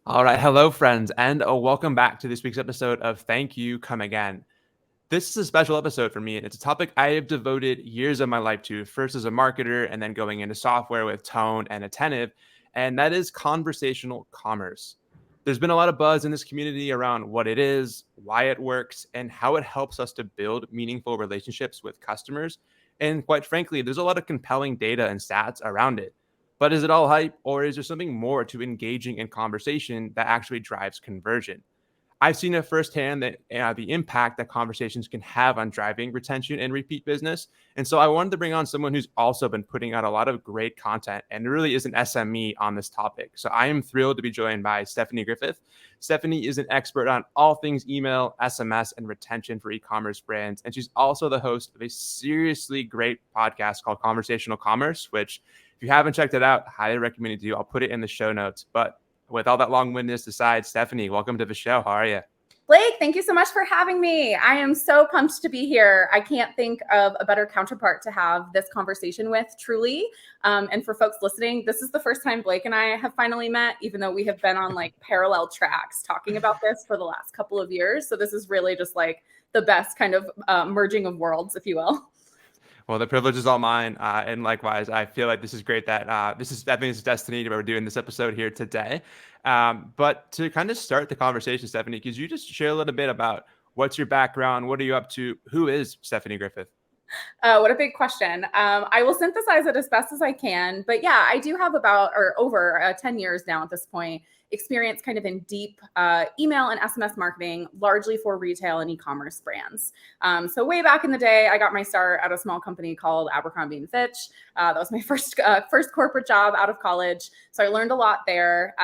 All right. Hello, friends, and welcome back to this week's episode of Thank You, Come Again. This is a special episode for me, and it's a topic I have devoted years of my life to, first as a marketer and then going into software with Tone and Attentive, and that is conversational commerce. There's been a lot of buzz in this community around what it is, why it works, and how it helps us to build meaningful relationships with customers. And quite frankly, there's a lot of compelling data and stats around it. But is it all hype, or is there something more to engaging in conversation that actually drives conversion? I've seen it firsthand that the impact that conversations can have on driving retention and repeat business. And so I wanted to bring on someone who's also been putting out a lot of great content and really is an SME on this topic. So I am thrilled to be joined by Stephanie Griffith. Stephanie is an expert on all things email, SMS, and retention for e-commerce brands. And she's also the host of a seriously great podcast called Conversational Commerce, which if you haven't checked it out, highly recommend you do. I'll put it in the show notes. But with all that long-windedness aside, Stephanie, welcome to the show. How are you? Blake, thank you so much for having me. I am so pumped to be here. I can't think of a better counterpart to have this conversation with, truly. And for folks listening, this is the first time Blake and I have finally met, even though we have been on like parallel tracks talking about this for the last couple of years. So this is really just like the best kind of merging of worlds, if you will. Well, the privilege is all mine. And likewise, I feel like this is great that I think it's destiny that we're doing this episode here today. But to kind of start the conversation, Stephanie, could you just share a little bit about what's your background? What are you up to? Who is Stephanie Griffith? What a big question. I will synthesize it as best as I can. But yeah, I do have about or over 10 years now at this point experience kind of in deep email and SMS marketing, largely for retail and e-commerce brands. So way back in the day, I got my start at a small company called Abercrombie and Fitch. That was my first corporate job out of college. So I learned a lot there,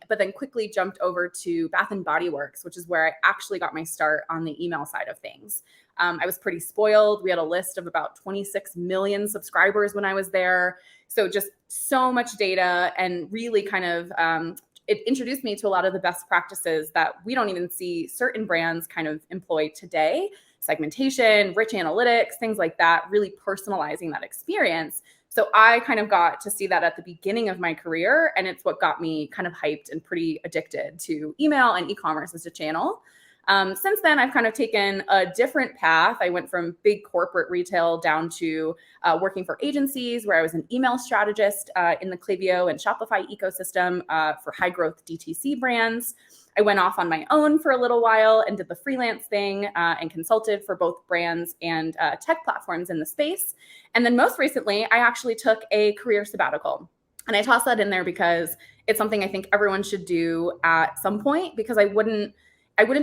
but then quickly jumped over to Bath and Body Works, which is where I actually got my start on the email side of things. I was pretty spoiled. We had a list of about 26 million subscribers when I was there. So just so much data and really kind of it introduced me to a lot of the best practices that we don't even see certain brands kind of employ today. Segmentation, rich analytics, things like that, really personalizing that experience. So I kind of got to see that at the beginning of my career, and it's what got me kind of hyped and pretty addicted to email and e-commerce as a channel. Since then, I've kind of taken a different path. I went from big corporate retail down to working for agencies where I was an email strategist in the Klaviyo and Shopify ecosystem for high growth DTC brands. I went off on my own for a little while and did the freelance thing and consulted for both brands and tech platforms in the space. And then most recently, I actually took a career sabbatical. And I toss that in there because it's something I think everyone should do at some point, because I wouldn't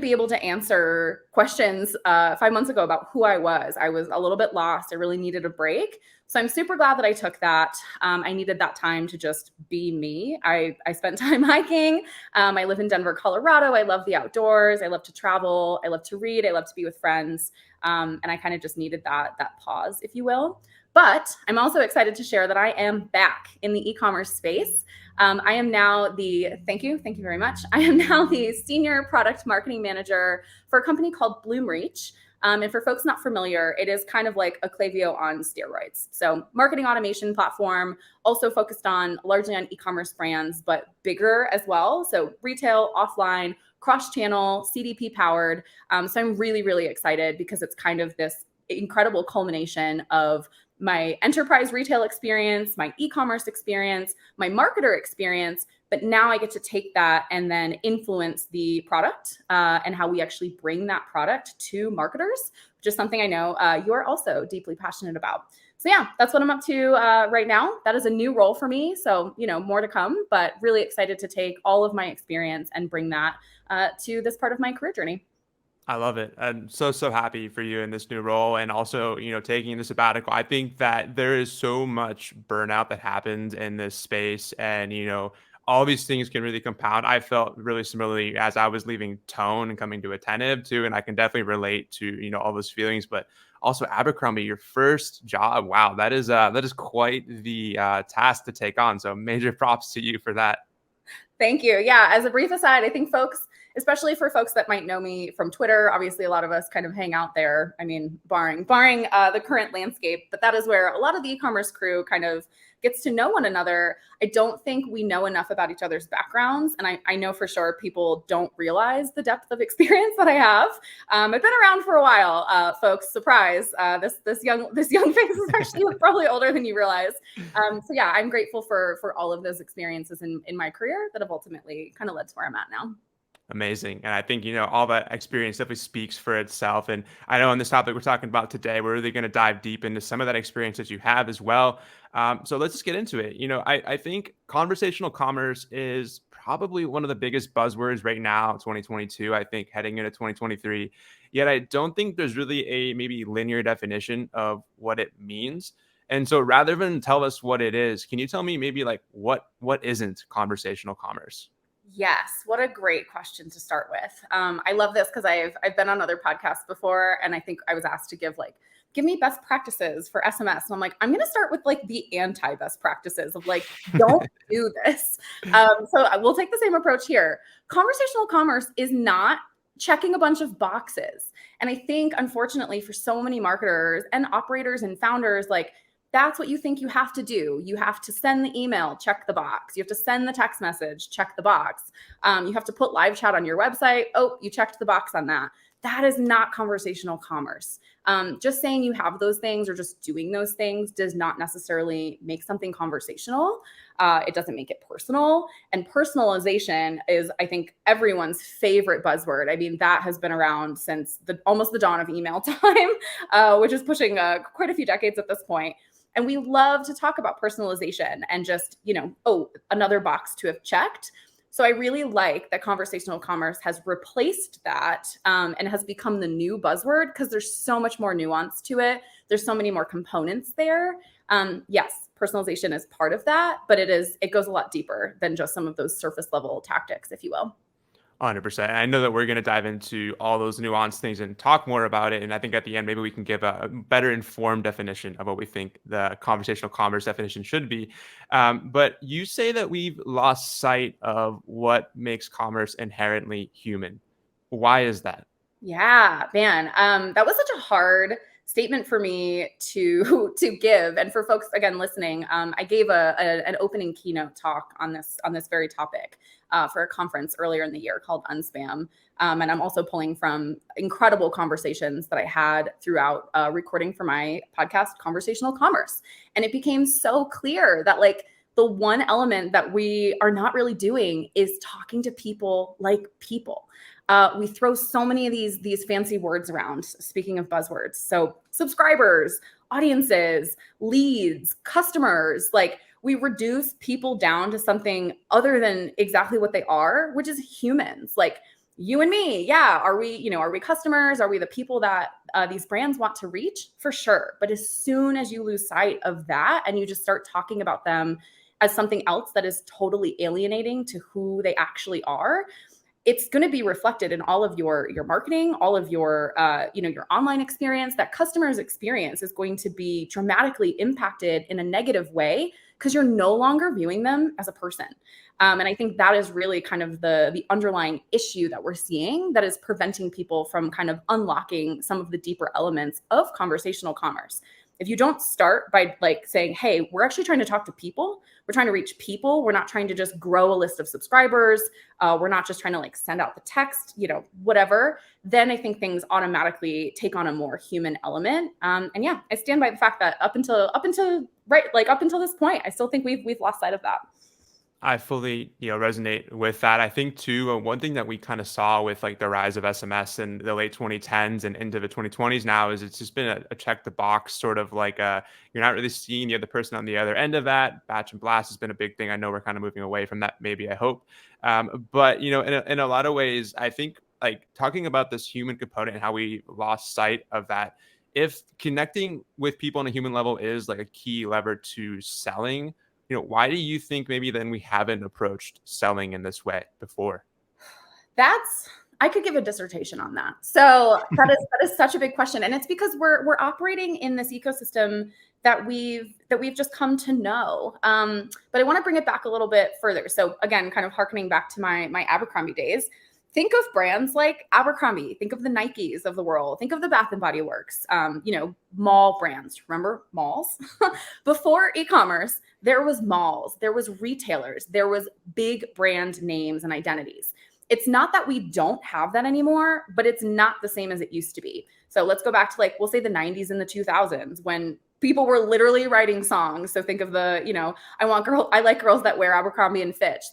be able to answer questions 5 months ago about who I was. I was a little bit lost. I really needed a break. So I'm super glad that I took that. I needed that time to just be me. I spent time hiking. I live in Denver, Colorado. I love the outdoors. I love to travel. I love to read. I love to be with friends. And I kind of just needed that pause, if you will. But I'm also excited to share that I am back in the e-commerce space. I am now thank you very much. I am now the senior product marketing manager for a company called Bloomreach. And for folks not familiar, it is kind of like a Klaviyo on steroids. So marketing automation platform, also focused on largely on e-commerce brands, but bigger as well. So retail, offline, cross-channel, CDP powered. So I'm really, really excited because it's kind of this incredible culmination of my enterprise retail experience, my e-commerce experience, my marketer experience, but now I get to take that and then influence the product and how we actually bring that product to marketers, which is something I know you are also deeply passionate about. So yeah, that's what I'm up to right now. That is a new role for me. So, more to come, but really excited to take all of my experience and bring that to this part of my career journey. I love it. I'm so happy for you in this new role and also, taking the sabbatical. I think that there is so much burnout that happens in this space and, all these things can really compound. I felt really similarly as I was leaving Tone and coming to Attentive too, and I can definitely relate to, all those feelings, but also Abercrombie, your first job. Wow, that is quite the task to take on. So major props to you for that. Thank you. Yeah, as a brief aside, I think folks, especially for folks that might know me from Twitter, obviously a lot of us kind of hang out there. I mean, barring the current landscape, but that is where a lot of the e-commerce crew kind of gets to know one another, I don't think we know enough about each other's backgrounds. And I know for sure people don't realize the depth of experience that I have. I've been around for a while, folks. Surprise! This young face is actually probably older than you realize. So yeah, I'm grateful for all of those experiences in my career that have ultimately kind of led to where I'm at now. Amazing. And I think, all that experience definitely speaks for itself. And I know on this topic we're talking about today, we're really going to dive deep into some of that experience that you have as well. So let's just get into it. I think conversational commerce is probably one of the biggest buzzwords right now, 2022, I think heading into 2023. Yet I don't think there's really a maybe linear definition of what it means. And so rather than tell us what it is, can you tell me maybe like what isn't conversational commerce? Yes, what a great question to start with. I love this because I've been on other podcasts before, and I think I was asked to give me best practices for SMS. And I'm like, I'm going to start with like the anti-best practices of like, don't do this. So we'll take the same approach here. Conversational commerce is not checking a bunch of boxes. And I think, unfortunately, for so many marketers and operators and founders, like that's what you think you have to do. You have to send the email, check the box. You have to send the text message, check the box. You have to put live chat on your website. Oh, you checked the box on that. That is not conversational commerce. Just saying you have those things or just doing those things does not necessarily make something conversational. It doesn't make it personal. And personalization is, I think, everyone's favorite buzzword. I mean, that has been around since almost the dawn of email time, which is pushing quite a few decades at this point. And we love to talk about personalization and just, another box to have checked. So I really like that conversational commerce has replaced that and has become the new buzzword because there's so much more nuance to it. There's so many more components there. Yes, personalization is part of that, but it goes a lot deeper than just some of those surface level tactics, if you will. 100%. I know that we're going to dive into all those nuanced things and talk more about it. And I think at the end, maybe we can give a better informed definition of what we think the conversational commerce definition should be. But you say that we've lost sight of what makes commerce inherently human. Why is that? Yeah, man. That was such a hard statement for me to give. And for folks again listening, I gave an opening keynote talk on this very topic for a conference earlier in the year called Unspam. And I'm also pulling from incredible conversations that I had throughout recording for my podcast, Conversational Commerce. And it became so clear that like the one element that we are not really doing is talking to people like people. We throw so many of these fancy words around, speaking of buzzwords. So subscribers, audiences, leads, customers, like we reduce people down to something other than exactly what they are, which is humans, like you and me. Yeah. Are we customers? Are we the people that these brands want to reach? For sure. But as soon as you lose sight of that and you just start talking about them as something else that is totally alienating to who they actually are, it's going to be reflected in all of your marketing, all of your your online experience. That customer's experience is going to be dramatically impacted in a negative way because you're no longer viewing them as a person. And I think that is really kind of the underlying issue that we're seeing that is preventing people from kind of unlocking some of the deeper elements of conversational commerce. If you don't start by like saying, hey, we're actually trying to talk to people, we're trying to reach people, we're not trying to just grow a list of subscribers, we're not just trying to like send out the text, whatever, then I think things automatically take on a more human element. And yeah, I stand by the fact that up until this point, I still think we've lost sight of that. I fully, resonate with that. I think too, one thing that we kind of saw with like the rise of SMS in the late 2010s and into the 2020s now is it's just been a check the box sort of like you're not really seeing the other person on the other end of that. Batch and blast has been a big thing. I know we're kind of moving away from that, maybe, I hope. But in a lot of ways, I think like talking about this human component and how we lost sight of that. If connecting with people on a human level is like a key lever to selling, why do you think maybe then we haven't approached selling in this way before? I could give a dissertation on that. So that is such a big question. And it's because we're operating in this ecosystem that we've just come to know. But I want to bring it back a little bit further. So again, kind of harkening back to my Abercrombie days, think of brands like Abercrombie, think of the Nikes of the world, think of the Bath and Body Works, mall brands. Remember malls? Before e-commerce, there was malls, there was retailers, there was big brand names and identities. It's not that we don't have that anymore, but it's not the same as it used to be. So let's go back to we'll say the 90s and the 2000s when people were literally writing songs. So think of I like girls that wear Abercrombie and Fitch.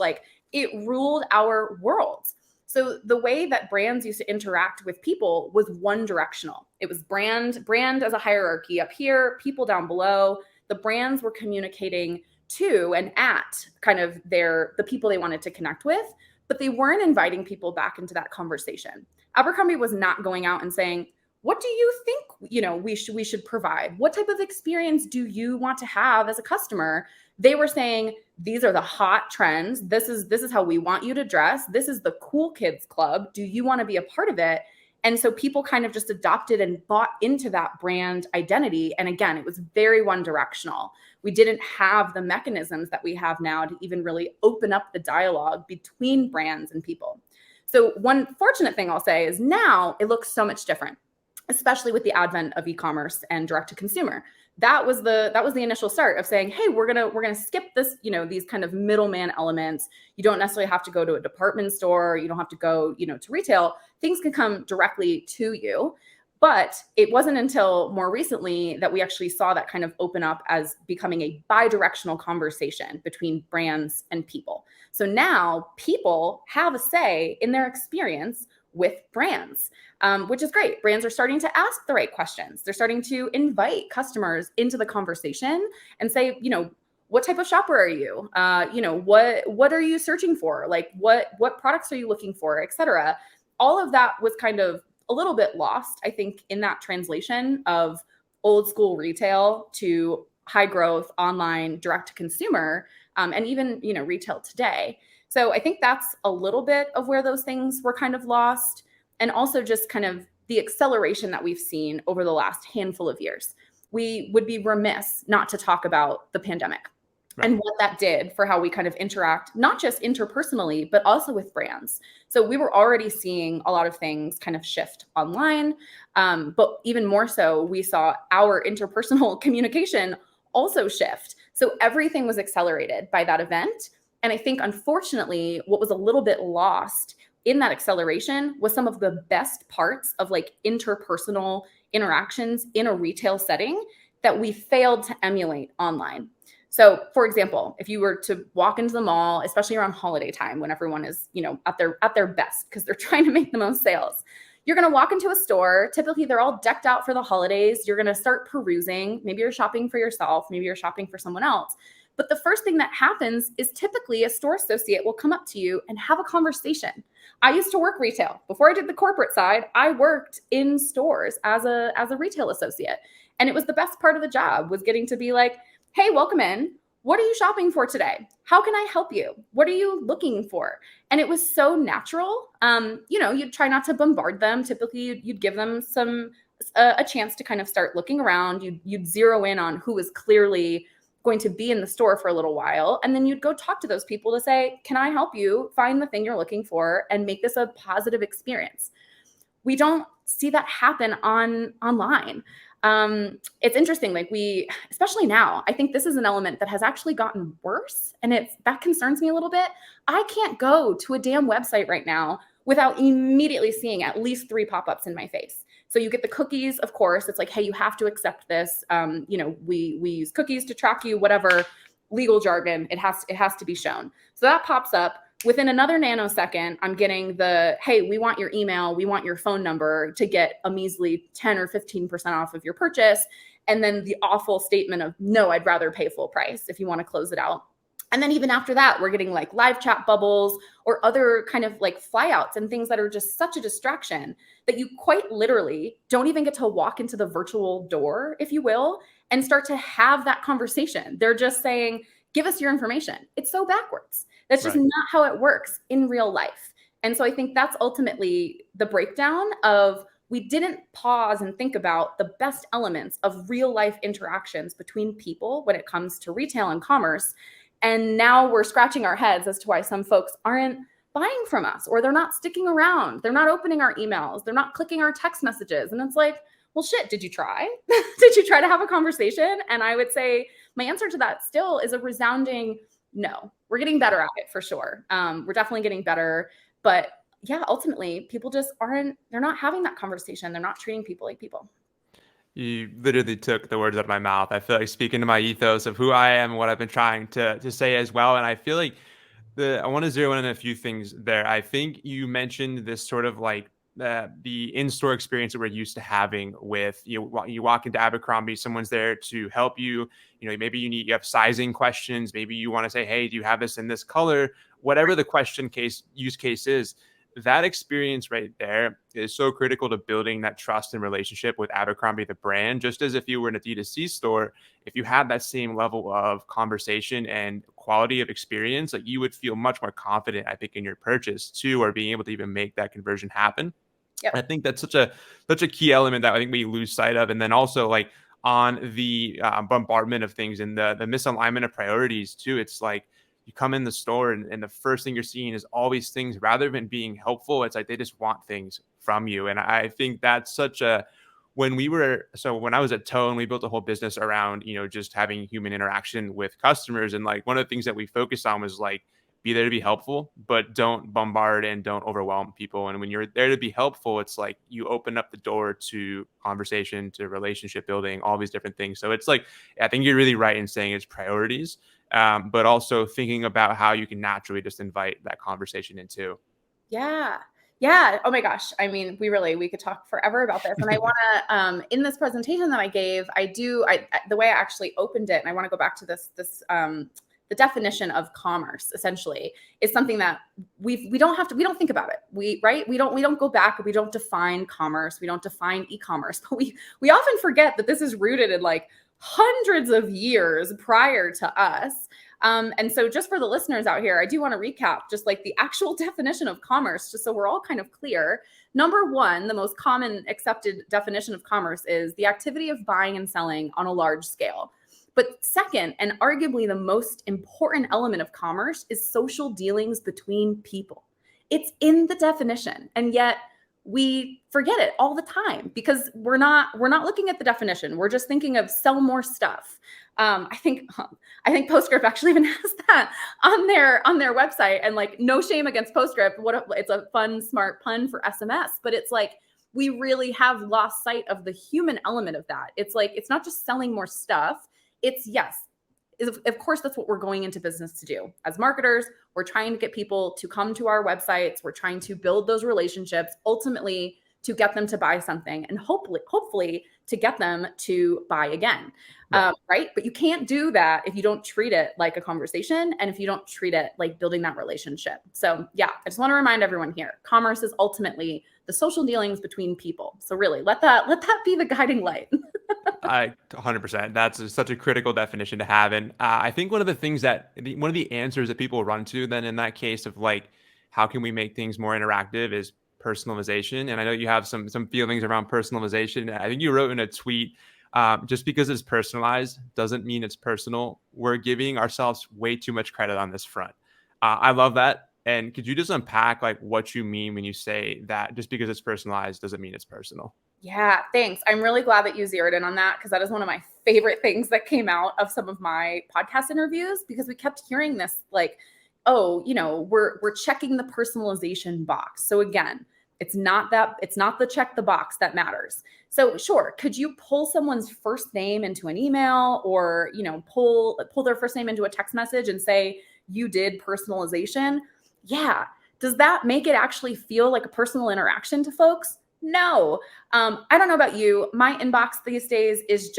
It ruled our worlds. So the way that brands used to interact with people was one directional. It was brand as a hierarchy up here, people down below. The brands were communicating to and at kind of the people they wanted to connect with, but they weren't inviting people back into that conversation. Abercrombie was not going out and saying, what do you think, we should provide? What type of experience do you want to have as a customer? They were saying, these are the hot trends. This is how we want you to dress. This is the cool kids club. Do you want to be a part of it? And so people kind of just adopted and bought into that brand identity. And again, it was very one directional. We didn't have the mechanisms that we have now to even really open up the dialogue between brands and people. So one fortunate thing I'll say is now it looks so much different, especially with the advent of e-commerce and direct to consumer. That was the initial start of saying, hey, we're gonna skip this, these kind of middleman elements. You don't necessarily have to go to a department store. You don't have to go, to retail. Things can come directly to you. But it wasn't until more recently that we actually saw that kind of open up as becoming a bi-directional conversation between brands and people. So now people have a say in their experience with brands, which is great. Brands are starting to ask the right questions. They're starting to invite customers into the conversation and say, what type of shopper are you? What are you searching for? What products are you looking for, et cetera. All of that was kind of a little bit lost, I think, in that translation of old school retail to high growth online direct to consumer, and even, retail today. So I think that's a little bit of where those things were kind of lost. And also just kind of the acceleration that we've seen over the last handful of years. We would be remiss not to talk about the pandemic and what that did for how we kind of interact, not just interpersonally, but also with brands. So we were already seeing a lot of things kind of shift online, but even more so, we saw our interpersonal communication also shift. So everything was accelerated by that event. And I think, unfortunately, what was a little bit lost in that acceleration was some of the best parts of interpersonal interactions in a retail setting that we failed to emulate online. So, for example, if you were to walk into the mall, especially around holiday time when everyone is, at their best because they're trying to make the most sales, you're going to walk into a store. Typically, they're all decked out for the holidays. You're going to start perusing. Maybe you're shopping for yourself. Maybe you're shopping for someone else. But the first thing that happens is typically a store associate will come up to you and have a conversation. I used to work retail. Before I did the corporate side, I worked in stores as a retail associate. And it was the best part of the job, was getting to be like, hey, welcome in. What are you shopping for today? How can I help you? What are you looking for? And it was so natural. You'd try not to bombard them. Typically, you'd give them a chance to kind of start looking around. You'd zero in on who was clearly going to be in the store for a little while. And then you'd go talk to those people to say, can I help you find the thing you're looking for and make this a positive experience? We don't see that happen online. It's interesting, especially now, I think this is an element that has actually gotten worse. And that concerns me a little bit. I can't go to a damn website right now without immediately seeing at least 3 pop-ups in my face. So you get the cookies, of course. It's like, hey, you have to accept this. We use cookies to track you, whatever legal jargon, it has to be shown. So that pops up. Within another nanosecond, I'm getting hey, we want your email, we want your phone number to get a measly 10 or 15% off of your purchase. And then the awful statement of, no, I'd rather pay full price if you want to close it out. And then even after that, we're getting live chat bubbles or other kind of flyouts and things that are just such a distraction that you quite literally don't even get to walk into the virtual door, if you will, and start to have that conversation. They're just saying, give us your information. It's so backwards. That's just not how it works in real life. And so I think that's ultimately the breakdown of, we didn't pause and think about the best elements of real life interactions between people when it comes to retail and commerce. And now we're scratching our heads as to why some folks aren't buying from us, or they're not sticking around. They're not opening our emails. They're not clicking our text messages. And it's like, well, shit, did you try? Did you try to have a conversation? And I would say my answer to that still is a resounding no. We're getting better at it for sure. We're definitely getting better. But yeah, ultimately, people just they're not having that conversation. They're not treating people like people. You literally took the words out of my mouth. I feel like speaking to my ethos of who I am and what I've been trying to say as well. And I feel like I want to zero in on a few things there. I think you mentioned this sort of like the in-store experience that we're used to having with you walk into Abercrombie, someone's there to help you. Maybe you have sizing questions. Maybe you want to say, hey, do you have this in this color? Whatever the use case is, that experience right there is so critical to building that trust and relationship with Abercrombie, the brand. Just as if you were in a DTC store, if you had that same level of conversation and quality of experience, like you would feel much more confident, I think, in your purchase too, or being able to even make that conversion happen. Yep. I think that's such a key element that I think we lose sight of. And then also like on the bombardment of things and the misalignment of priorities too. It's like, you come in the store and the first thing you're seeing is all these things rather than being helpful. It's like they just want things from you. And I think that's when I was at Tone, we built a whole business around, just having human interaction with customers. And like one of the things that we focused on was like, be there to be helpful, but don't bombard and don't overwhelm people. And when you're there to be helpful, it's like you open up the door to conversation, to relationship building, all these different things. So it's like, I think you're really right in saying it's priorities. But also thinking about how you can naturally just invite that conversation into. Yeah. Yeah. Oh my gosh. I mean, we could talk forever about this. And I want to, in this presentation that I gave, the way I actually opened it, and I want to go back to the definition of commerce essentially is something that we don't think about it. We don't go back. We don't define commerce. We don't define e-commerce, but we often forget that this is rooted in like hundreds of years prior to us. And so just for the listeners out here, I do want to recap just like the actual definition of commerce, just so we're all kind of clear. Number one, the most common accepted definition of commerce is the activity of buying and selling on a large scale. But second, and arguably the most important element of commerce, is social dealings between people. It's in the definition, and yet we forget it all the time because we're not looking at the definition. We're just thinking of sell more stuff. I think PostScript actually even has that on their website, and like no shame against PostScript. It's a fun, smart pun for SMS, but it's like we really have lost sight of the human element of that. It's like it's not just selling more stuff. It's of course, that's what we're going into business to do. As marketers, we're trying to get people to come to our websites. We're trying to build those relationships, ultimately to get them to buy something and hopefully to get them to buy again. Right? But you can't do that if you don't treat it like a conversation and if you don't treat it like building that relationship. So yeah, I just want to remind everyone here, commerce is ultimately the social dealings between people. So really let that be the guiding light. 100%. That's such a critical definition to have. And I think one of the answers that people run to then in that case of like, how can we make things more interactive is personalization. And I know you have some feelings around personalization. I think you wrote in a tweet, just because it's personalized doesn't mean it's personal. We're giving ourselves way too much credit on this front. I love that. And could you just unpack like what you mean when you say that just because it's personalized doesn't mean it's personal? Yeah, thanks. I'm really glad that you zeroed in on that because that is one of my favorite things that came out of some of my podcast interviews, because we kept hearing this like, oh, we're checking the personalization box. So again, it's not the check the box that matters. So sure, could you pull someone's first name into an email or, pull their first name into a text message and say you did personalization? Yeah. Does that make it actually feel like a personal interaction to folks? No. I don't know about you. My inbox these days is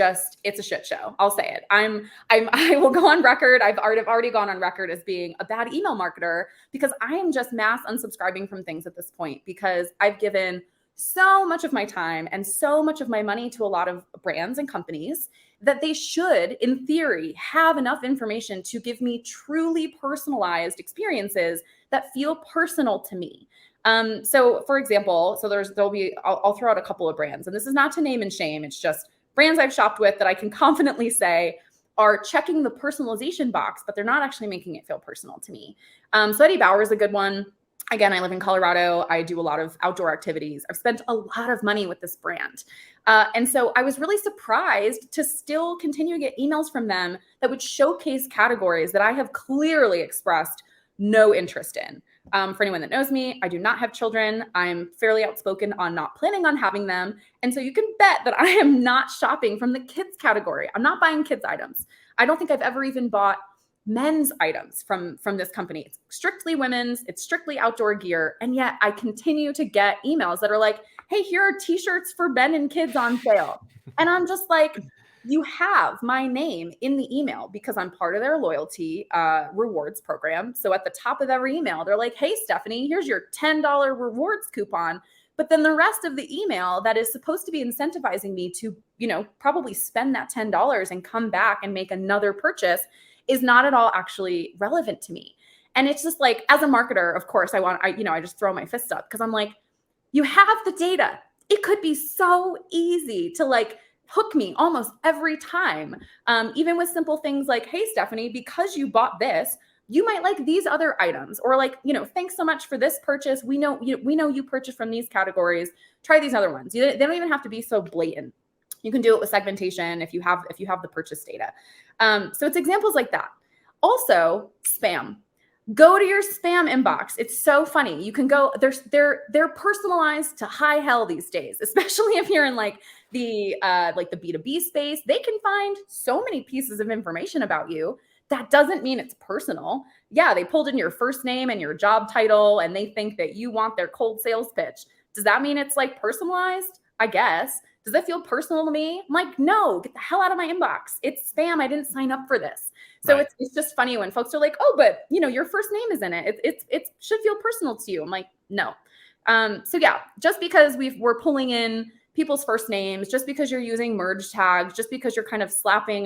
it's a shit show. I'll say it. I will go on record. I've already gone on record as being a bad email marketer because I am just mass unsubscribing from things at this point because I've given so much of my time and so much of my money to a lot of brands and companies that they should, in theory, have enough information to give me truly personalized experiences that feel personal to me. So for example, I'll throw out a couple of brands, and this is not to name and shame. It's just brands I've shopped with that I can confidently say are checking the personalization box, but they're not actually making it feel personal to me. So Eddie Bauer is a good one. Again, I live in Colorado. I do a lot of outdoor activities. I've spent a lot of money with this brand. And so I was really surprised to still continue to get emails from them that would showcase categories that I have clearly expressed no interest in. For anyone that knows me, I do not have children. I'm fairly outspoken on not planning on having them. And so you can bet that I am not shopping from the kids category. I'm not buying kids items. I don't think I've ever even bought men's items from this company. It's strictly women's, it's strictly outdoor gear. And yet I continue to get emails that are like, hey, here are t-shirts for men and kids on sale. And I'm just like, you have my name in the email because I'm part of their loyalty rewards program. So at the top of every email, they're like, hey, Stephanie, here's your $10 rewards coupon. But then the rest of the email that is supposed to be incentivizing me to, probably spend that $10 and come back and make another purchase is not at all actually relevant to me. And it's just like, as a marketer, of course, I just throw my fists up because I'm like, you have the data. It could be so easy to like hook me almost every time. Even with simple things like, hey, Stephanie, because you bought this, you might like these other items, or like, thanks so much for this purchase. We know you purchased from these categories. Try these other ones. They don't even have to be so blatant. You can do it with segmentation if you have the purchase data. So it's examples like that. Also, spam. Go to your spam inbox. It's so funny. You can go. They're personalized to high hell these days, especially if you're in like the B2B space. They can find so many pieces of information about you. That doesn't mean it's personal. Yeah, they pulled in your first name and your job title, and they think that you want their cold sales pitch. Does that mean it's like personalized? I guess. Does that feel personal to me? I'm like, no, get the hell out of my inbox. It's spam. I didn't sign up for this. So Right. it's just funny when folks are like, oh, but your first name is in it. It should feel personal to you. I'm like, no. So yeah, just because we're pulling in people's first names, just because you're using merge tags, just because you're kind of slapping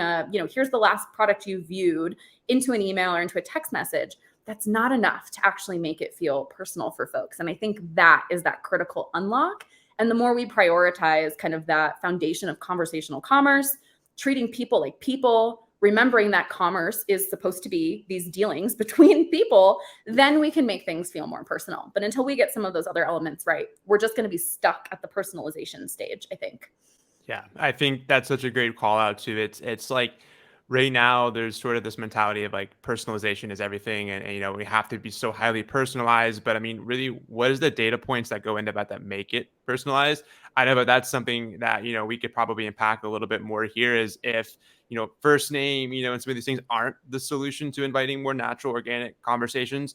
here's the last product you viewed into an email or into a text message, that's not enough to actually make it feel personal for folks. And I think that is that critical unlock. And the more we prioritize kind of that foundation of conversational commerce, treating people like people, remembering that commerce is supposed to be these dealings between people, then we can make things feel more personal. But until we get some of those other elements right, we're just going to be stuck at the personalization stage, I think. Yeah, I think that's such a great call out too. It's like right now there's sort of this mentality of like personalization is everything, and we have to be so highly personalized. But I mean, really, what is the data points that go into that make it personalized? I know, but that's something that we could probably unpack a little bit more here. Is if first name, and some of these things aren't the solution to inviting more natural, organic conversations.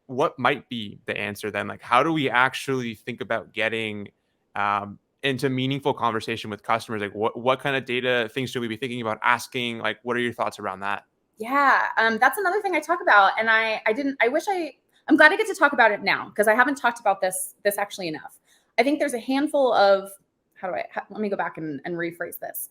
What might be the answer then? Like, how do we actually think about getting into meaningful conversation with customers? Like what kind of data things should we be thinking about asking? Like, what are your thoughts around that? Yeah, that's another thing I talk about, and I'm glad I get to talk about it now because I haven't talked about this actually enough. I think there's a handful of let me go back and rephrase this.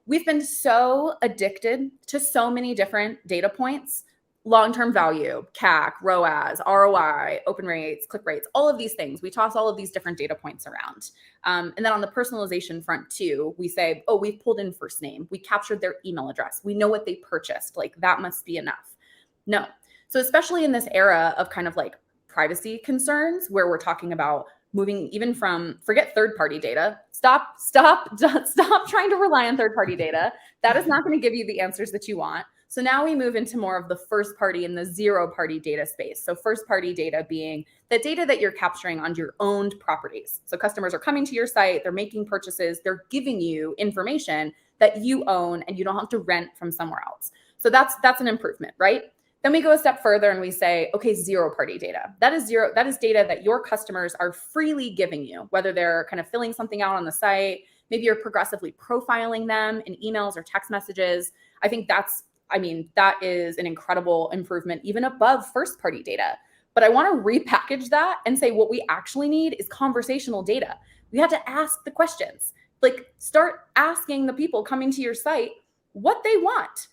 We've been so addicted to so many different data points: long-term value, CAC, ROAS, ROI, open rates, click rates, all of these things. We toss all of these different data points around. And then on the personalization front too, we say, oh, we've pulled in first name. We captured their email address. We know what they purchased. Like that must be enough. No. So especially in this era of kind of like privacy concerns where we're talking about moving even from forget third-party data. Stop trying to rely on third-party data. That is not going to give you the answers that you want. So now we move into more of the first party and the zero party data space. So first party data being the data that you're capturing on your owned properties. So customers are coming to your site, they're making purchases, they're giving you information that you own and you don't have to rent from somewhere else. So that's an improvement, right? Then we go a step further and we say, okay, zero party data. That is data that your customers are freely giving you, whether they're kind of filling something out on the site, maybe you're progressively profiling them in emails or text messages. I think that is an incredible improvement, even above first party data. But I want to repackage that and say what we actually need is conversational data. We have to ask the questions, like start asking the people coming to your site what they want.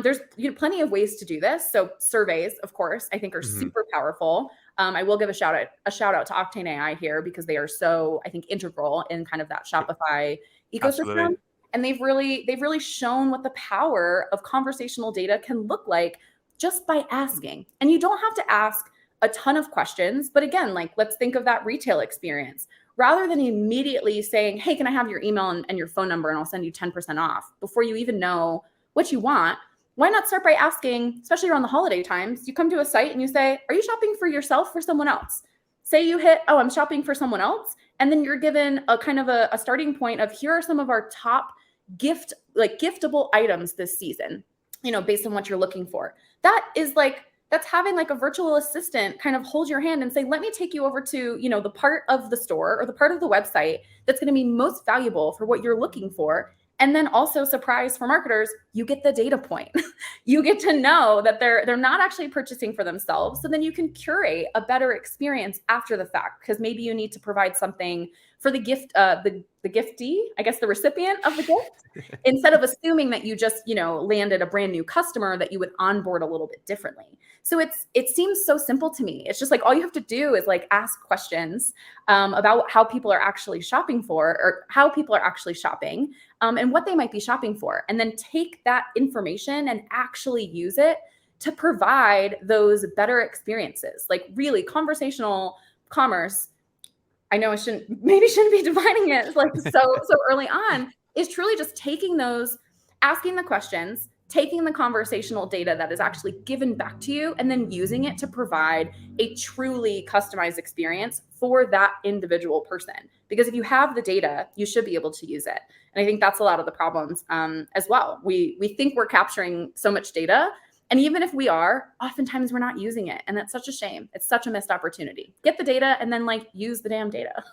There's plenty of ways to do this. So surveys, of course, I think are super powerful. I will give a shout out to Octane AI here because they are so, I think, integral in kind of that Shopify ecosystem. Absolutely. And they've really shown what the power of conversational data can look like just by asking. And you don't have to ask a ton of questions. But again, like, let's think of that retail experience. Rather than immediately saying, hey, can I have your email and your phone number and I'll send you 10% off before you even know what you want, why not start by asking, especially around the holiday times, you come to a site and you say, are you shopping for yourself or someone else? Say you hit, oh, I'm shopping for someone else. And then you're given a kind of a starting point of, here are some of our top giftable items this season, based on what you're looking for. That's having like a virtual assistant kind of hold your hand and say, let me take you over to, the part of the store or the part of the website that's going to be most valuable for what you're looking for. And then also, surprise for marketers, you get the data point. You get to know that they're not actually purchasing for themselves. So then you can curate a better experience after the fact, because maybe you need to provide something for the gift, the giftee, I guess the recipient of the gift, instead of assuming that you just, landed a brand new customer that you would onboard a little bit differently. So it seems so simple to me. It's just like all you have to do is like ask questions about how people are actually shopping and what they might be shopping for, and then take that information and actually use it to provide those better experiences. Like, really, conversational commerce, I know I shouldn't be defining it like so early on, is truly just asking the questions, taking the conversational data that is actually given back to you, and then using it to provide a truly customized experience for that individual person. Because if you have the data, you should be able to use it. And I think that's a lot of the problems as well. We think we're capturing so much data, and even if we are, oftentimes we're not using it. And that's such a shame. It's such a missed opportunity. Get the data and then use the damn data.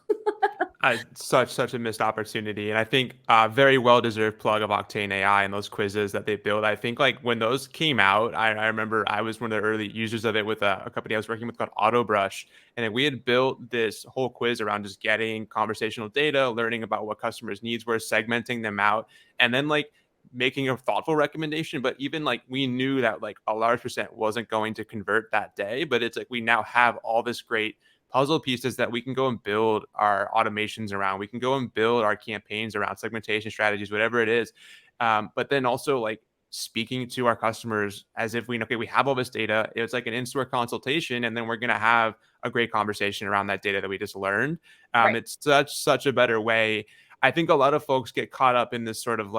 Such a missed opportunity. And I think very well-deserved plug of Octane AI and those quizzes that they build. I think when those came out, I remember I was one of the early users of it with a company I was working with called AutoBrush. And we had built this whole quiz around just getting conversational data, learning about what customers' needs were, segmenting them out, and then making a thoughtful recommendation. But even we knew that a large percent wasn't going to convert that day, but it's we now have all this great puzzle pieces that we can go and build our automations around. We can go and build our campaigns around, segmentation strategies, whatever it is. But then also speaking to our customers as if we have all this data. It's like an in-store consultation, and then we're going to have a great conversation around that data that we just learned. Right. It's such a better way. I think a lot of folks get caught up in this sort of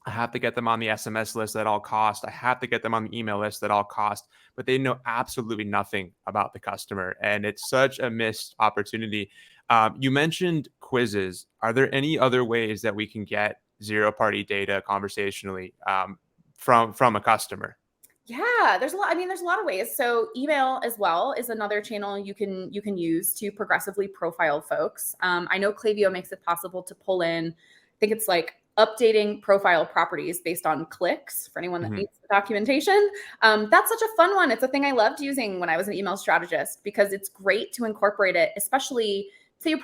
I have to get them on the SMS list at all cost. I have to get them on the email list at all cost, but they know absolutely nothing about the customer. And it's such a missed opportunity. You mentioned quizzes. Are there any other ways that we can get zero-party data conversationally from a customer? Yeah, there's a lot. There's a lot of ways. So email as well is another channel you can use to progressively profile folks. I know Klaviyo makes it possible to pull in, I think it's updating profile properties based on clicks for anyone that needs the documentation. That's such a fun one. It's a thing I loved using when I was an email strategist, because it's great to incorporate it, especially say you're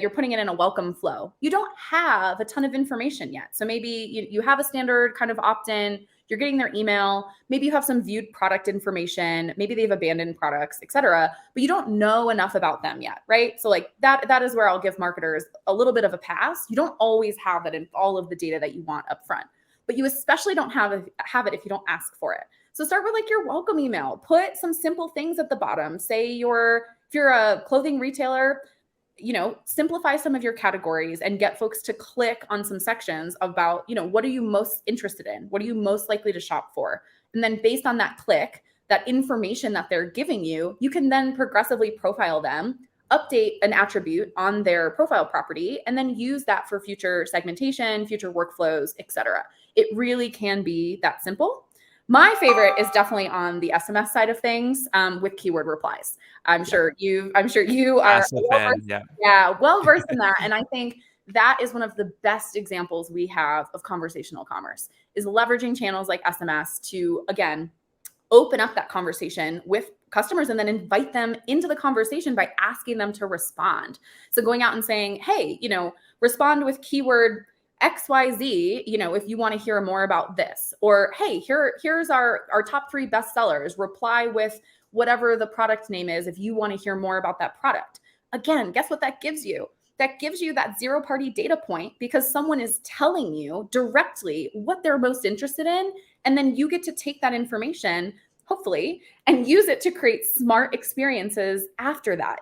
putting it in a welcome flow. You don't have a ton of information yet. So maybe you have a standard kind of opt-in, you're getting their email, maybe you have some viewed product information, maybe they've abandoned products, et cetera, but you don't know enough about them yet, right? So that is where I'll give marketers a little bit of a pass. You don't always have that in all of the data that you want up front, but you especially don't have it if you don't ask for it. So start with your welcome email. Put some simple things at the bottom. Say if you're a clothing retailer, simplify some of your categories and get folks to click on some sections about, what are you most interested in? What are you most likely to shop for? And then based on that click, that information that they're giving you, you can then progressively profile them, update an attribute on their profile property, and then use that for future segmentation, future workflows, et cetera. It really can be that simple. My favorite is definitely on the SMS side of things with keyword replies. I'm sure you are well versed in that. And I think that is one of the best examples we have of conversational commerce, is leveraging channels like SMS to, again, open up that conversation with customers and then invite them into the conversation by asking them to respond. So going out and saying, hey, respond with keyword XYZ, if you want to hear more about this, or hey, here's our top 3 bestsellers, reply with whatever the product name is if you want to hear more about that product. Again, guess what that gives you? That gives you that zero-party data point, because someone is telling you directly what they're most interested in, and then you get to take that information, hopefully, and use it to create smart experiences after that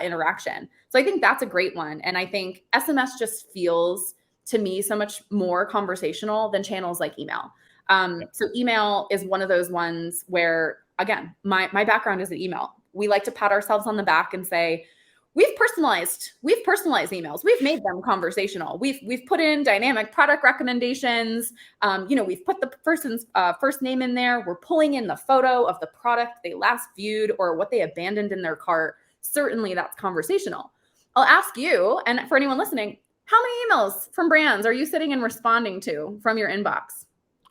interaction. So I think that's a great one. And I think SMS just feels to me so much more conversational than channels like email. So email is one of those ones where, again, my background is in email. We like to pat ourselves on the back and say, we've personalized emails. We've made them conversational. We've put in dynamic product recommendations. We've put the person's first name in there. We're pulling in the photo of the product they last viewed or what they abandoned in their cart. Certainly that's conversational. I'll ask you, and for anyone listening, how many emails from brands are you sitting and responding to from your inbox?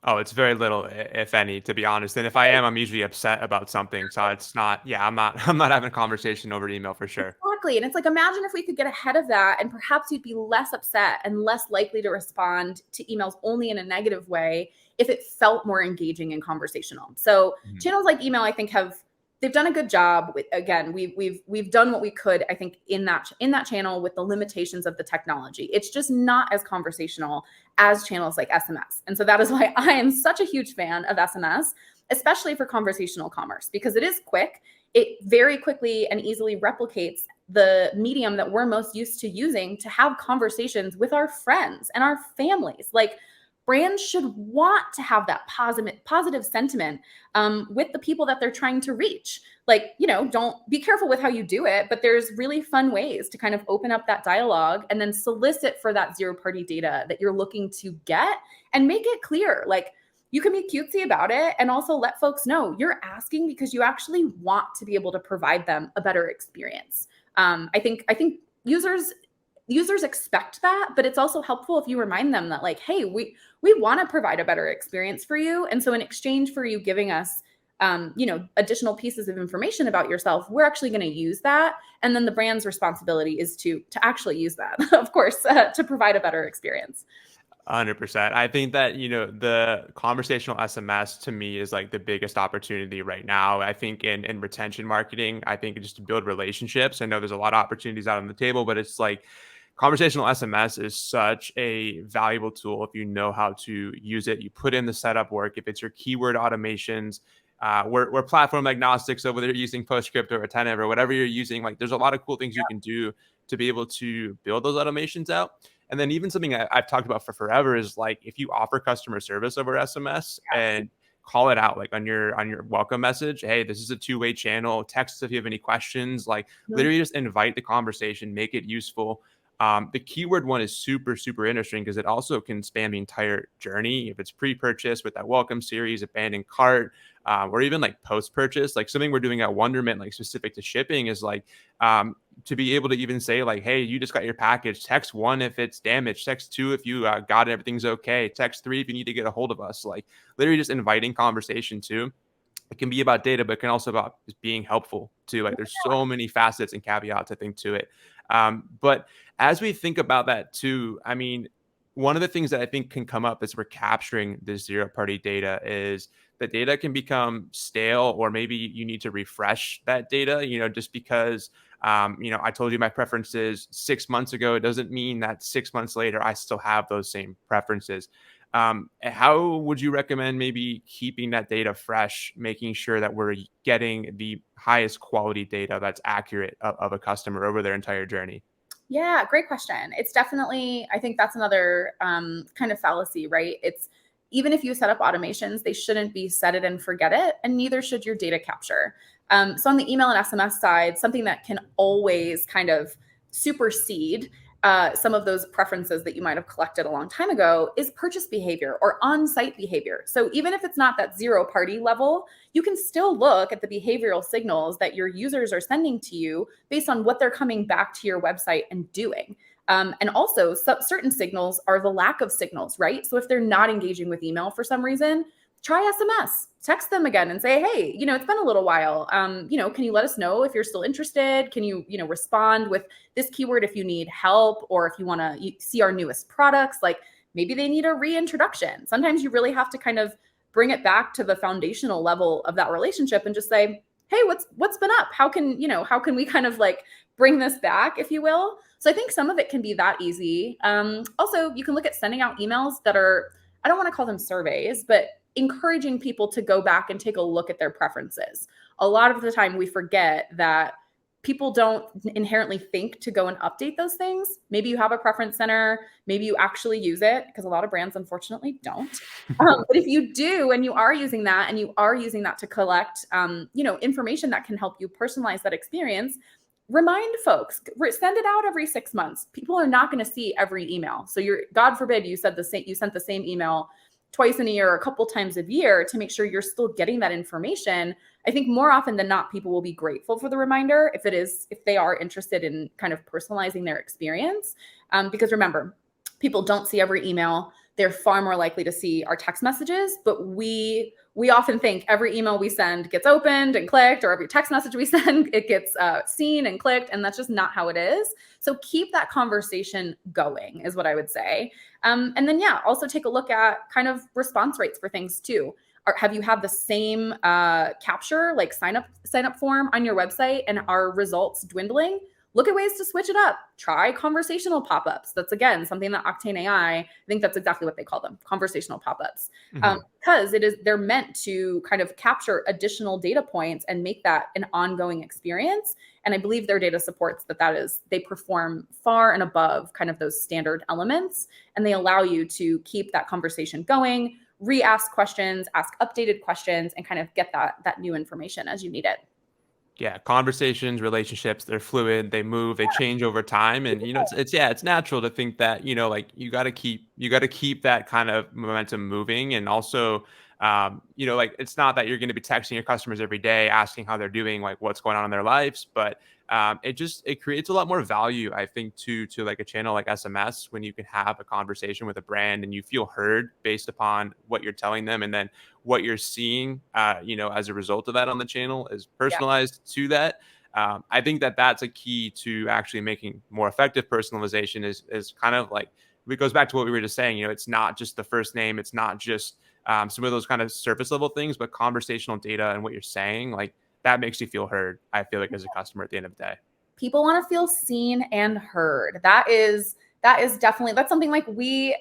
Oh, it's very little, if any, to be honest. And if I am, I'm usually upset about something. So it's not, yeah, I'm not having a conversation over email for sure. Exactly. And it's like, imagine if we could get ahead of that and perhaps you'd be less upset and less likely to respond to emails only in a negative way if it felt more engaging and conversational. So Mhm. channels like email, I think they've done a good job with, again, we've done what we could, I think, in that channel with the limitations of the technology. It's just not as conversational as channels like SMS. And so that is why I am such a huge fan of SMS, especially for conversational commerce, because it is quick. It very quickly and easily replicates the medium that we're most used to using to have conversations with our friends and our families. Like, brands should want to have that positive sentiment with the people that they're trying to reach. Like, don't be careful with how you do it, but there's really fun ways to kind of open up that dialogue and then solicit for that zero-party data that you're looking to get and make it clear. Like, you can be cutesy about it and also let folks know you're asking because you actually want to be able to provide them a better experience. I think users expect that, but it's also helpful if you remind them that, like, hey, we want to provide a better experience for you, and so in exchange for you giving us additional pieces of information about yourself, we're actually going to use that, and then the brand's responsibility is to actually use that, of course, to provide a better experience. 100%. I think that, the conversational SMS to me is like the biggest opportunity right now. I think in retention marketing, I think just to build relationships. I know there's a lot of opportunities out on the table, but it's like conversational SMS is such a valuable tool if you know how to use it. You put in the setup work. If it's your keyword automations, we're platform agnostic. So whether you're using PostScript or Attentive or whatever you're using, like there's a lot of cool things you can do to be able to build those automations out. And then even something I've talked about for forever is like if you offer customer service over SMS and call it out like on your welcome message, hey, this is a two-way channel. Text us if you have any questions. Like literally just invite the conversation, make it useful. The keyword one is super, super interesting because it also can span the entire journey. If it's pre-purchase with that welcome series, abandoned cart, or even like post-purchase, like something we're doing at Wonderment, like specific to shipping is like to be able to even say like, hey, you just got your package. Text 1 if it's damaged. Text 2 if you got it, everything's okay. Text 3 if you need to get a hold of us. Like literally just inviting conversation too. It can be about data, but it can also about just being helpful too. Like there's so many facets and caveats I think to it. But as we think about that too, I mean, one of the things that I think can come up as we're capturing this zero party data is the data can become stale, or maybe you need to refresh that data, just because, I told you my preferences 6 months ago. It doesn't mean that 6 months later, I still have those same preferences. How would you recommend maybe keeping that data fresh, making sure that we're getting the highest quality data that's accurate of a customer over their entire journey? Yeah, great question. It's definitely, I think that's another kind of fallacy, right? It's even if you set up automations, they shouldn't be set it and forget it, and neither should your data capture. So on the email and SMS side, something that can always kind of supersede some of those preferences that you might have collected a long time ago is purchase behavior or on-site behavior. So even if it's not that zero party level, you can still look at the behavioral signals that your users are sending to you based on what they're coming back to your website and doing. And also certain signals are the lack of signals, right? So if they're not engaging with email for some reason, try SMS, text them again and say, hey, it's been a little while. Can you let us know if you're still interested? Can you, respond with this keyword if you need help, or if you want to see our newest products? Like maybe they need a reintroduction. Sometimes you really have to kind of bring it back to the foundational level of that relationship and just say, hey, what's been up? How can we kind of like bring this back, if you will? So I think some of it can be that easy. Also, you can look at sending out emails that are, I don't want to call them surveys, but encouraging people to go back and take a look at their preferences. A lot of the time we forget that people don't inherently think to go and update those things. Maybe you have a preference center, maybe you actually use it, because a lot of brands unfortunately don't. But if you do, and you are using that, and you are using that to collect, information that can help you personalize that experience, remind folks, send it out every 6 months. People are not going to see every email. So God forbid you sent the same email twice in a year or a couple times a year to make sure you're still getting that information. I think more often than not, people will be grateful for the reminder if they are interested in kind of personalizing their experience. Because remember, people don't see every email. They're far more likely to see our text messages, but we often think every email we send gets opened and clicked, or every text message we send, it gets seen and clicked, and that's just not how it is. So keep that conversation going is what I would say. And then, also take a look at kind of response rates for things too. Have you had the same capture, like sign up form on your website, and are results dwindling? Look at ways to switch it up. Try conversational pop-ups. That's, again, something that Octane AI, I think that's exactly what they call them, conversational pop-ups. Because they're meant to kind of capture additional data points and make that an ongoing experience. And I believe their data supports they perform far and above kind of those standard elements. And they allow you to keep that conversation going, re-ask questions, ask updated questions, and kind of get that new information as you need it. Yeah, conversations, relationships, they're fluid, they move, they change over time. And it's natural to think that, like you got to keep that kind of momentum moving. And also, like it's not that you're going to be texting your customers every day asking how they're doing, like what's going on in their lives, but it creates a lot more value, I think, to like a channel like SMS, when you can have a conversation with a brand and you feel heard based upon what you're telling them, and then what you're seeing, as a result of that on the channel is personalized to that. I think that's a key to actually making more effective personalization. Is kind of like, it goes back to what we were just saying. It's not just the first name, it's not just some of those kind of surface level things, but conversational data and what you're saying, like that makes you feel heard, I feel like, as a customer at the end of the day. People want to feel seen and heard. That is definitely, that's something we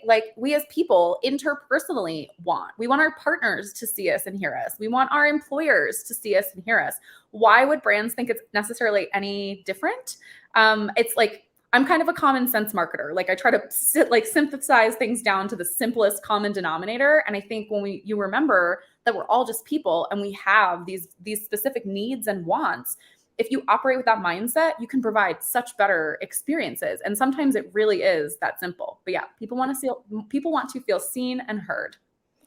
as people interpersonally want. We want our partners to see us and hear us. We want our employers to see us and hear us. Why would brands think it's necessarily any different? It's like, I'm kind of a common sense marketer. Like I try to synthesize things down to the simplest common denominator. And I think when you remember that we're all just people and we have these specific needs and wants, if you operate with that mindset, you can provide such better experiences. And sometimes it really is that simple. But people want to feel seen and heard.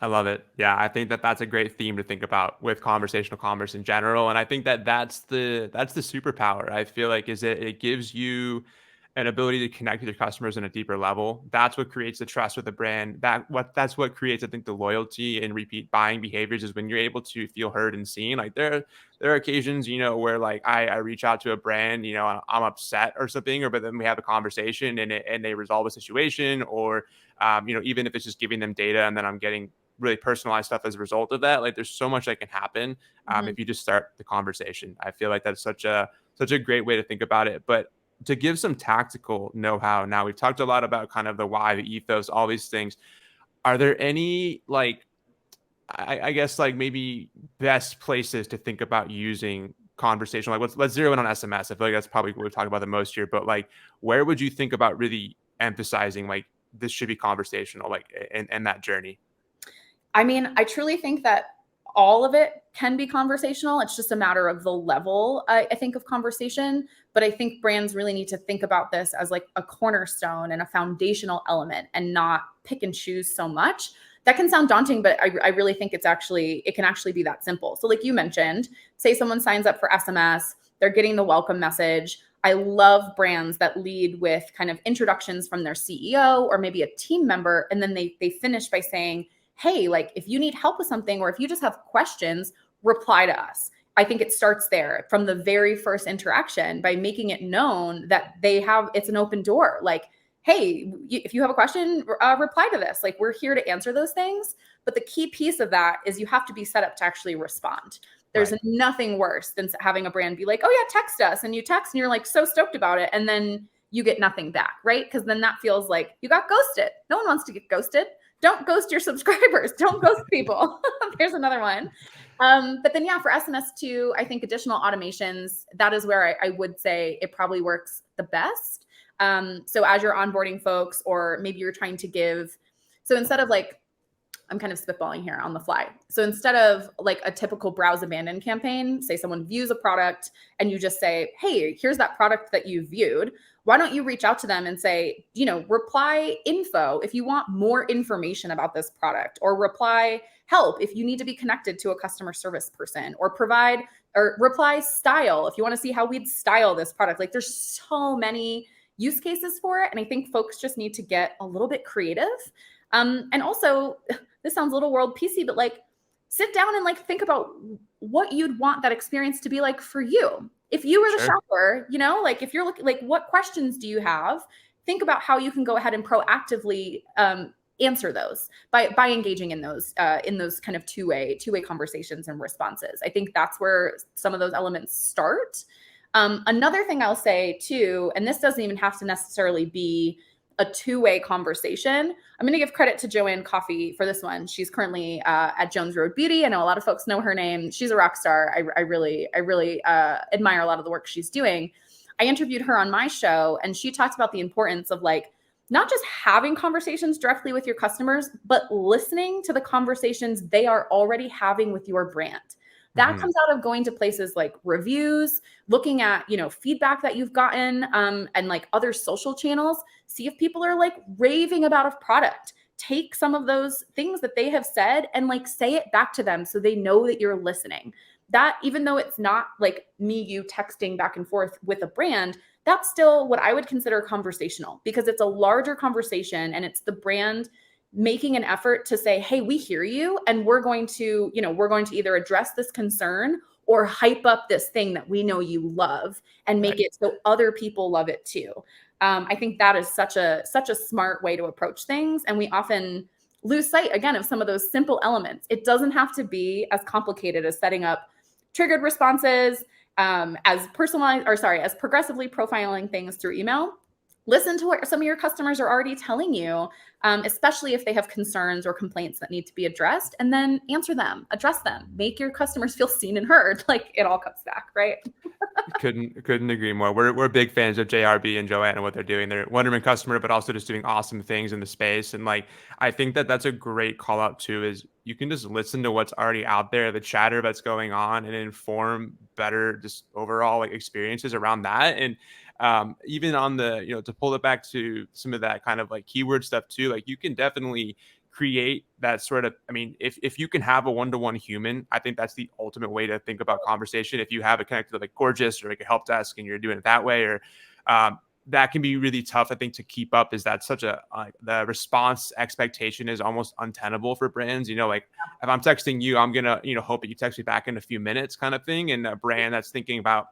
I love it. Yeah, I think that's a great theme to think about with conversational commerce in general. And I think that's the superpower, I feel like, is it gives you an ability to connect with your customers on a deeper level. That's what creates the trust with the brand. That's what creates, I think, the loyalty and repeat buying behaviors, is when you're able to feel heard and seen. Like there are occasions, where like I reach out to a brand, I'm upset or something, but then we have a conversation and they resolve a situation, or even if it's just giving them data and then I'm getting really personalized stuff as a result of that. Like there's so much that can happen if you just start the conversation. I feel like that's such a great way to think about it. But to give some tactical know-how, now we've talked a lot about kind of the why, the ethos, all these things. Are there any, like, I guess, like maybe best places to think about using conversational? Like let's zero in on SMS. I feel like that's probably what we've talked about the most here, but like, where would you think about really emphasizing, like, this should be conversational, like, in that journey? I mean, I truly think that all of it can be conversational. It's just a matter of the level, I think, of conversation. But I think brands really need to think about this as like a cornerstone and a foundational element, and not pick and choose so much. That can sound daunting, but I really think it can actually be that simple. So like you mentioned, say someone signs up for SMS, they're getting the welcome message. I love brands that lead with kind of introductions from their CEO or maybe a team member. And then they finish by saying, hey, like if you need help with something, or if you just have questions, reply to us. I think it starts there from the very first interaction, by making it known that it's an open door. Like, hey, if you have a question, reply to this. Like, we're here to answer those things. But the key piece of that is you have to be set up to actually respond. There's nothing worse than having a brand be like, oh yeah, text us. And you text and you're like so stoked about it, and then you get nothing back, right? Because then that feels like you got ghosted. No one wants to get ghosted. don't ghost your subscribers. Don't ghost people. There's another one. But then, yeah, for SMS too, I think additional automations, that is where I would say it probably works the best. So as you're onboarding folks, or maybe you're trying to give, so instead of like, I'm kind of spitballing here on the fly. So instead of like a typical browse abandon campaign, say someone views a product and you just say, hey, here's that product that you viewed. Why don't you reach out to them and say, reply info if you want more information about this product, or reply help if you need to be connected to a customer service person, or reply style if you want to see how we'd style this product. Like there's so many use cases for it. And I think folks just need to get a little bit creative. And also, this sounds a little world PC, but like sit down and like think about what you'd want that experience to be like for you. If you were the shopper, like if you're looking, like what questions do you have? Think about how you can go ahead and proactively answer those by engaging in those kind of two-way conversations and responses. I think that's where some of those elements start. Another thing I'll say too, and this doesn't even have to necessarily be a two-way conversation. I'm going to give credit to Joanne Coffey for this one. She's currently at Jones Road Beauty. I know a lot of folks know her name. She's a rock star. I really admire a lot of the work she's doing. I interviewed her on my show, and she talked about the importance of like not just having conversations directly with your customers, but listening to the conversations they are already having with your brand. That comes out of going to places like reviews, looking at, feedback that you've gotten, and like other social channels. See if people are like raving about a product. Take some of those things that they have said and like say it back to them so they know that you're listening. That, even though it's not like you texting back and forth with a brand, that's still what I would consider conversational, because it's a larger conversation and it's the brand making an effort to say, hey, we hear you, and we're going to either address this concern or hype up this thing that we know you love and make it so other people love it too. I think that is such a smart way to approach things. And we often lose sight, again, of some of those simple elements. It doesn't have to be as complicated as setting up triggered responses, as progressively profiling things through email. Listen to what some of your customers are already telling you, especially if they have concerns or complaints that need to be addressed, and then answer them, address them, make your customers feel seen and heard. Like it all comes back, right? Couldn't agree more. We're big fans of JRB and Joanne and what they're doing. They're a Wonderman customer, but also just doing awesome things in the space. And like, I think that's a great call out too, is you can just listen to what's already out there, the chatter that's going on, and inform better just overall like experiences around that. And even on the, to pull it back to some of that kind of like keyword stuff too, like you can definitely create that sort of, if you can have a one-to-one human, I think that's the ultimate way to think about conversation. If you have it connected to like Gorgeous or like a help desk and you're doing it that way, or that can be really tough, I think, to keep up. Is that such a the response expectation is almost untenable for brands. Like if I'm texting you, I'm gonna hope that you text me back in a few minutes, kind of thing. And a brand that's thinking about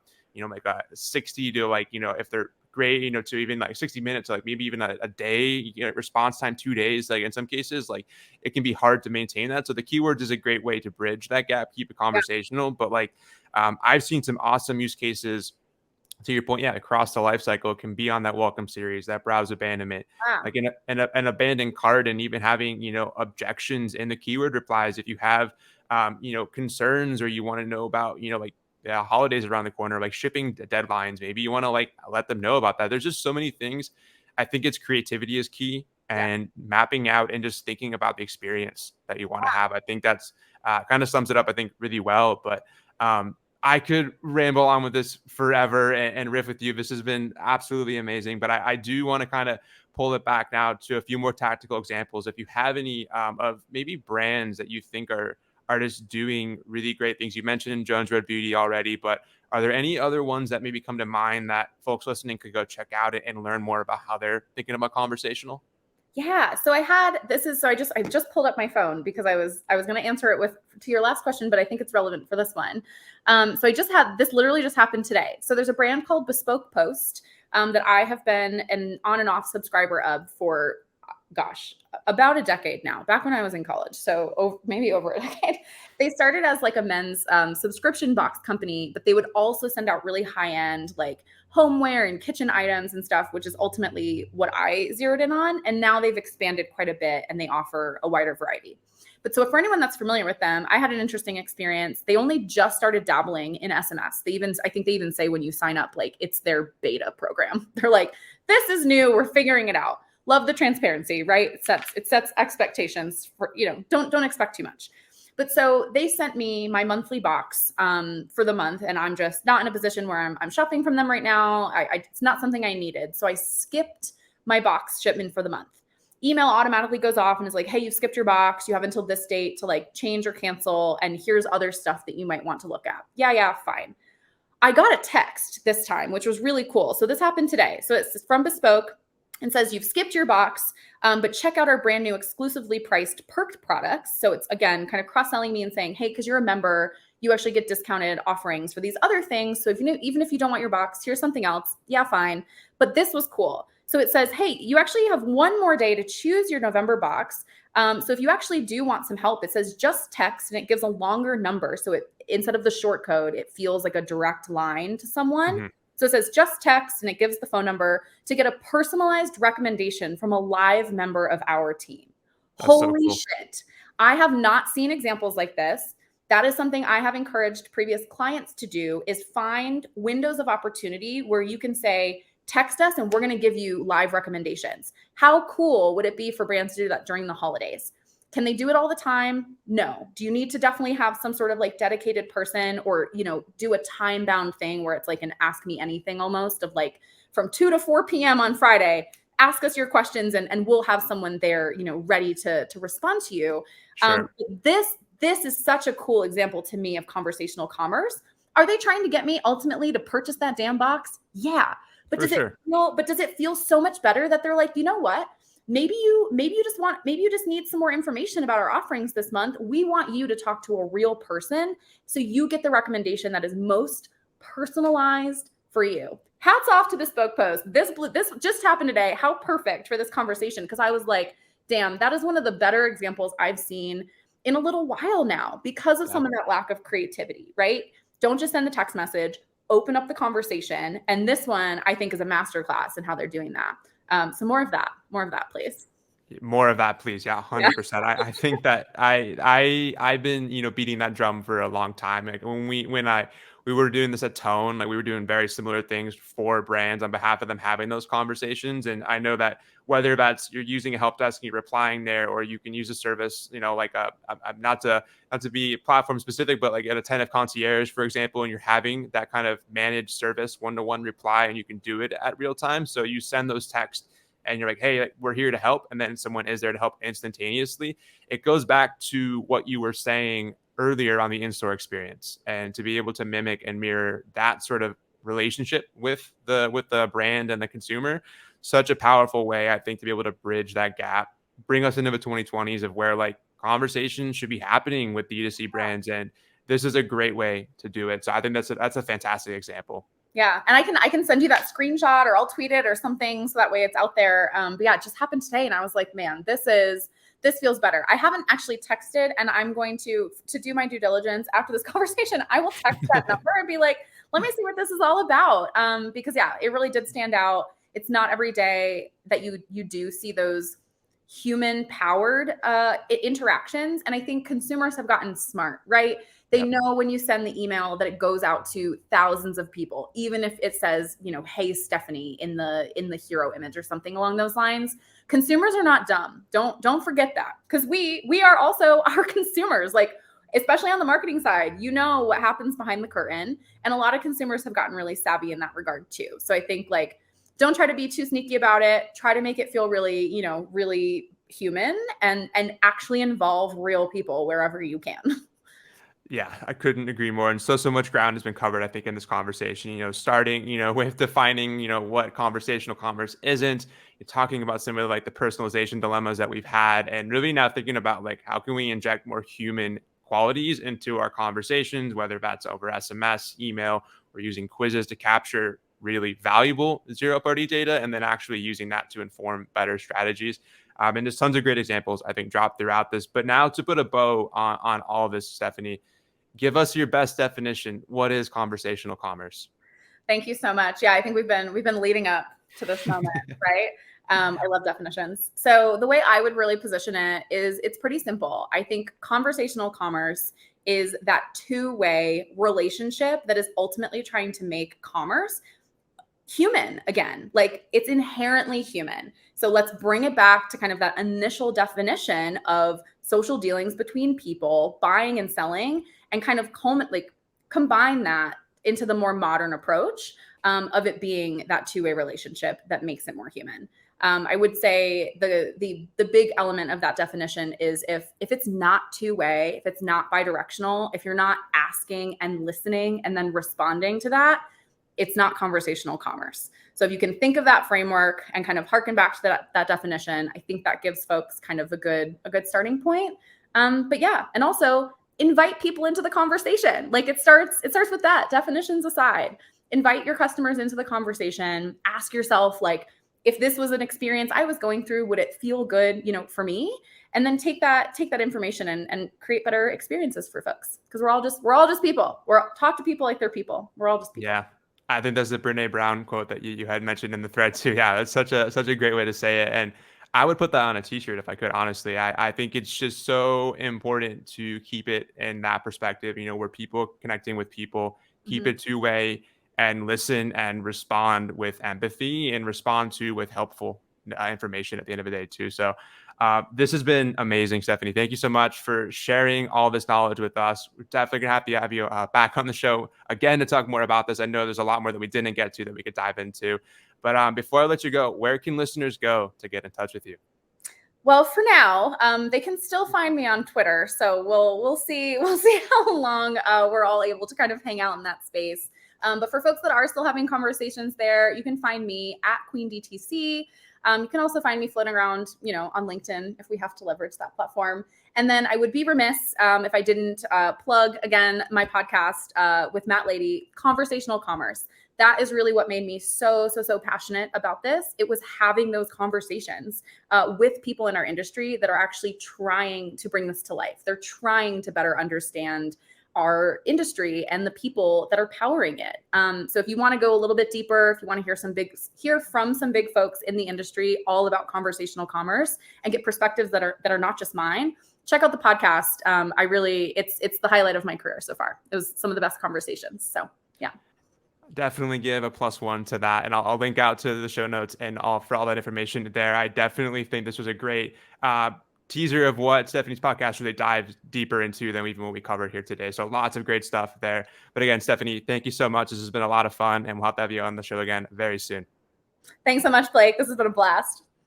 like a 60 to like if they're great, to even like 60 minutes, like maybe even a day, response time 2 days. Like in some cases, like it can be hard to maintain that. So the keywords is a great way to bridge that gap, keep it conversational. But like I've seen some awesome use cases. To your point, across the life cycle, it can be on that welcome series, that browse abandonment, like an abandoned cart, and even having objections in the keyword replies. If you have concerns, or you want to know about like holidays around the corner, like shipping deadlines, maybe you want to like let them know about that. There's just so many things. I think it's creativity is key, and mapping out and just thinking about the experience that you want to have. I think that's kind of sums it up, I think, really well. But I could ramble on with this forever and riff with you. This has been absolutely amazing, but I do want to kind of pull it back now to a few more tactical examples. If you have any of maybe brands that you think are just doing really great things. You mentioned Jones Road Beauty already, but are there any other ones that maybe come to mind that folks listening could go check out and learn more about how they're thinking about conversational? Yeah. So I just pulled up my phone because I was going to answer it to your last question, but I think it's relevant for this one. So this literally just happened today. So there's a brand called Bespoke Post that I have been an on and off subscriber of for, about a decade now, back when I was in college. So maybe over a decade. They started as like a men's subscription box company, but they would also send out really high end, like homeware and kitchen items and stuff, which is ultimately what I zeroed in on. And now they've expanded quite a bit and they offer a wider variety. But so for anyone that's familiar with them, I had an interesting experience. They only just started dabbling in SMS. I think they even say when you sign up, like it's their beta program. They're like, this is new. We're figuring it out. Love the transparency, right? It sets expectations for, don't expect too much. But so they sent me my monthly box for the month, and I'm just not in a position where I'm shopping from them right now. It's not something I needed. So I skipped my box shipment for the month. Email automatically goes off and is like, hey, you've skipped your box. You have until this date to like change or cancel. And here's other stuff that you might want to look at. Yeah, fine. I got a text this time, which was really cool. So this happened today. So it's from Bespoke and says, you've skipped your box, but check out our brand new exclusively priced perked products. So it's, again, kind of cross-selling me and saying, hey, because you're a member, you actually get discounted offerings for these other things. So even if you don't want your box, here's something else. Yeah, fine. But this was cool. So it says, hey, you actually have one more day to choose your November box. So if you actually do want some help, it says just text, and it gives a longer number. So instead of the short code, it feels like a direct line to someone. Mm-hmm. So it says just text, and it gives the phone number to get a personalized recommendation from a live member of our team. That's Holy so cool. Shit. I have not seen examples like this. That is something I have encouraged previous clients to do, is find windows of opportunity where you can say, text us and we're going to give you live recommendations. How cool would it be for brands to do that during the holidays? Can they do it all the time? No. Do you need to definitely have some sort of like dedicated person, or, do a time bound thing where it's like an ask me anything almost, of like from 2 to 4 p.m. on Friday, ask us your questions and we'll have someone there, ready to respond to you. Sure. This is such a cool example to me of conversational commerce. Are they trying to get me ultimately to purchase that damn box? Yeah. But does it feel so much better that they're like, you know what? Maybe you just need some more information about our offerings this month. We want you to talk to a real person, so you get the recommendation that is most personalized for you. Hats off to Bespoke Post. This just happened today. How perfect for this conversation, because I was like, damn, that is one of the better examples I've seen in a little while now, because of some of that lack of creativity, right? Don't just send the text message. Open up the conversation. And this one, I think, is a masterclass in how they're doing that. So more of that, please. More of that, please. Yeah, 100%. Yeah. I think that I've been, beating that drum for a long time. Like when we were doing this at Tone, like we were doing very similar things for brands on behalf of them, having those conversations. And I know that whether that's you're using a help desk and you're replying there, or you can use a service, like not to be platform specific, but like at Attentive Concierge, for example, and you're having that kind of managed service, one-to-one reply, and you can do it at real time. So you send those texts and you're like, hey, we're here to help. And then someone is there to help instantaneously. It goes back to what you were saying earlier on the in-store experience, and to be able to mimic and mirror that sort of relationship with the brand and the consumer. Such a powerful way, I think, to be able to bridge that gap, bring us into the 2020s of where like conversations should be happening with DTC brands. And this is a great way to do it. So I think that's a fantastic example. Yeah. And I can send you that screenshot, or I'll tweet it or something, so that way it's out there. But yeah, it just happened today. And I was like, man, this feels better. I haven't actually texted, and I'm going to do my due diligence after this conversation. I will text that number and be like, let me see what this is all about. Because yeah, it really did stand out. It's not every day that you do see those human powered interactions. And I think consumers have gotten smart, right? They know when you send the email that it goes out to thousands of people, even if it says, hey, Stephanie in the hero image or something along those lines. Consumers are not dumb. Don't forget that, because we are also our consumers, like, especially on the marketing side, what happens behind the curtain. And a lot of consumers have gotten really savvy in that regard too. So I think, like, don't try to be too sneaky about it. Try to make it feel really, really human, and actually involve real people wherever you can. Yeah, I couldn't agree more. And so much ground has been covered, I think, in this conversation, starting, with defining, what conversational commerce isn't. You're talking about some of like the personalization dilemmas that we've had, and really now thinking about like, how can we inject more human qualities into our conversations, whether that's over SMS, email, or using quizzes to capture really valuable zero-party data, and then actually using that to inform better strategies. And there's tons of great examples, I think, dropped throughout this. But now, to put a bow on all of this, Stephanie, give us your best definition. What is conversational commerce? Thank you so much. Yeah, I think we've been leading up to this moment, right? I love definitions. So the way I would really position it is it's pretty simple. I think conversational commerce is that two-way relationship that is ultimately trying to make commerce human again. Like it's inherently human. So let's bring it back to kind of that initial definition of social dealings between people, buying and selling, and kind of combine that into the more modern approach of it being that two-way relationship that makes it more human. I would say the big element of that definition is if it's not two-way, if it's not bidirectional, if you're not asking and listening and then responding to that, it's not conversational commerce. So if you can think of that framework and kind of harken back to that definition, I think that gives folks kind of a good starting point. But yeah, and also invite people into the conversation. Like it starts with that, definitions aside. Invite your customers into the conversation. Ask yourself, like, if this was an experience I was going through, would it feel good, for me? And then take that information and create better experiences for folks. Because we're all just people. Talk to people like they're people. We're all just people. Yeah. I think that's the Brene Brown quote that you had mentioned in the thread too. Yeah, that's such a great way to say it. And I would put that on a t-shirt if I could, honestly. I think it's just so important to keep it in that perspective, where people connecting with people, keep it two-way and listen and respond with empathy and respond with helpful information at the end of the day too. So this has been amazing, Stephanie. Thank you so much for sharing all this knowledge with us. We're definitely going to have you back on the show again to talk more about this. I know there's a lot more that we didn't get to that we could dive into. But before I let you go, where can listeners go to get in touch with you? Well, for now, they can still find me on Twitter. So we'll see how long we're all able to kind of hang out in that space. But for folks that are still having conversations there, you can find me at Queen DTC. You can also find me floating around, on LinkedIn if we have to leverage that platform. And then I would be remiss if I didn't plug again my podcast with Matt Lady, Conversational Commerce. That is really what made me so passionate about this. It was having those conversations with people in our industry that are actually trying to bring this to life. They're trying to better understand our industry and the people that are powering it. So if you want to go a little bit deeper, if you want to hear from some big folks in the industry all about conversational commerce and get perspectives that are not just mine, check out the podcast. It's the highlight of my career so far. It was some of the best conversations. So yeah. Definitely give a +1 to that. And I'll link out to the show notes and for all that information there. I definitely think this was a great teaser of what Stephanie's podcast really dives deeper into than even what we covered here today. So lots of great stuff there. But again, Stephanie, thank you so much. This has been a lot of fun, and we'll have to have you on the show again very soon. Thanks so much, Blake. This has been a blast.